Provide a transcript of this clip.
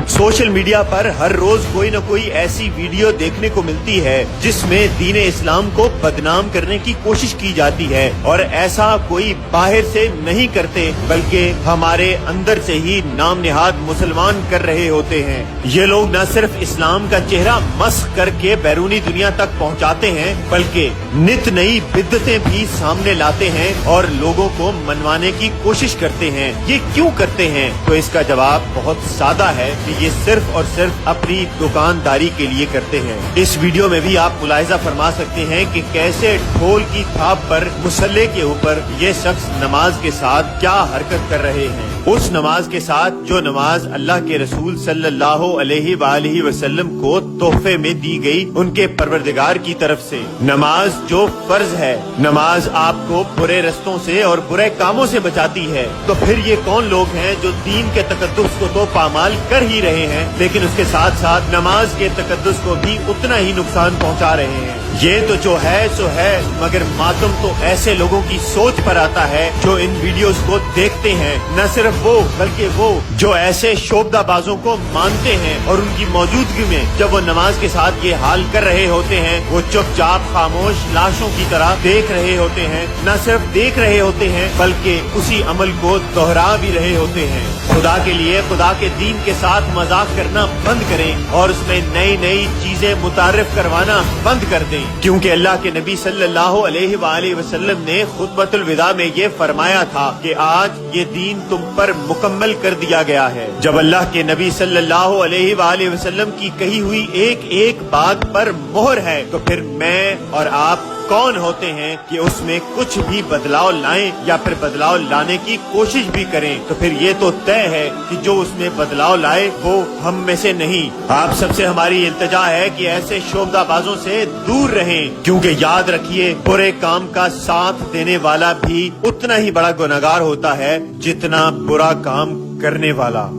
Social media पर हर रोज कोई न कोई ऐसी वीडियो देखने को मिलती है जिसमें दीन इस्लाम को बदनाम करने की कोशिश की जाती है, और ऐसा कोई बाहर से नहीं करते बल्कि हमारे अंदर से ही नाम निहाद मुसलमान कर रहे होते हैं। ये लोग न सिर्फ इस्लाम का चेहरा मस्ख करके बैरूनी दुनिया तक पहुंचाते हैं बल्कि नित नई बिद्दतें भी सामने लाते हैं और लोगों को मनवाने की कोशिश करते हैं। ये क्यों करते हैं? तो इसका जवाब बहुत सादा है कि ये सिर्फ और सिर्फ अपनी दुकानदारी के लिए करते हैं। इस वीडियो में भी आप मुलाहिजा फरमा सकते हैं कि कैसे ढोल की थाप पर मुसल्ले के ऊपर ये शख्स नमाज के साथ क्या हरकत कर रहे हैं। उस नमाज के साथ जो नमाज अल्लाह के रसूल सल्लल्लाहु अलैहि वालैहि वसल्लम को तोहफे में दी गई उनके परवरदिगार की तरफ से। नमाज जो फर्ज है, नमाज आपको बुरे रस्तों से और बुरे कामों से बचाती है। तो फिर ये कौन लोग हैं जो दीन के तकद्दुस को तो पामाल कर ही रहे हैं लेकिन उसके साथ साथ नमाज के तकद्दुस को भी उतना ही नुकसान पहुंचा रहे हैं। ये तो जो है सो है, मगर मातम तो ऐसे लोगों की सोच पर आता है जो इन वीडियोस को देखते हैं। न सिर्फ वो बल्कि वो जो ऐसे शोबदाबाजों को मानते हैं और उनकी मौजूदगी में जब वो नमाज के साथ ये हाल कर रहे होते हैं वो चुपचाप खामोश लाशों की तरह देख रहे होते हैं। न सिर्फ देख रहे होते हैं बल्कि उसी अमल को दोहरा भी रहे होते हैं। खुदा के लिए खुदा के दीन के साथ मजाक करना बंद करें और उसमें नई नई चीजें मुतारिफ करवाना बंद कर दें, क्योंकि अल्लाह के नबी सल्लल्लाहु अलैहि वालैहि वसल्लम ने खुतबतुल विदा में ये फरमाया था कि आज ये दीन तुम पर मुकम्मल कर दिया गया है। जब अल्लाह के नबी सल्लल्लाहु अलैहि वालैहि वसल्लम की कही हुई एक एक बात पर मोहर है तो फिर मैं और आप कौन होते हैं कि उसमें कुछ भी बदलाव लाएं या फिर बदलाव लाने की कोशिश भी करें। तो फिर ये तो तय है कि जो उसमें बदलाव लाए वो हम में से नहीं। आप सबसे हमारी इल्तिजा है कि ऐसे शोबदाबाजों से दूर रहें, क्योंकि याद रखिए बुरे काम का साथ देने वाला भी उतना ही बड़ा गुनहगार होता है जितना बुरा काम करने वाला।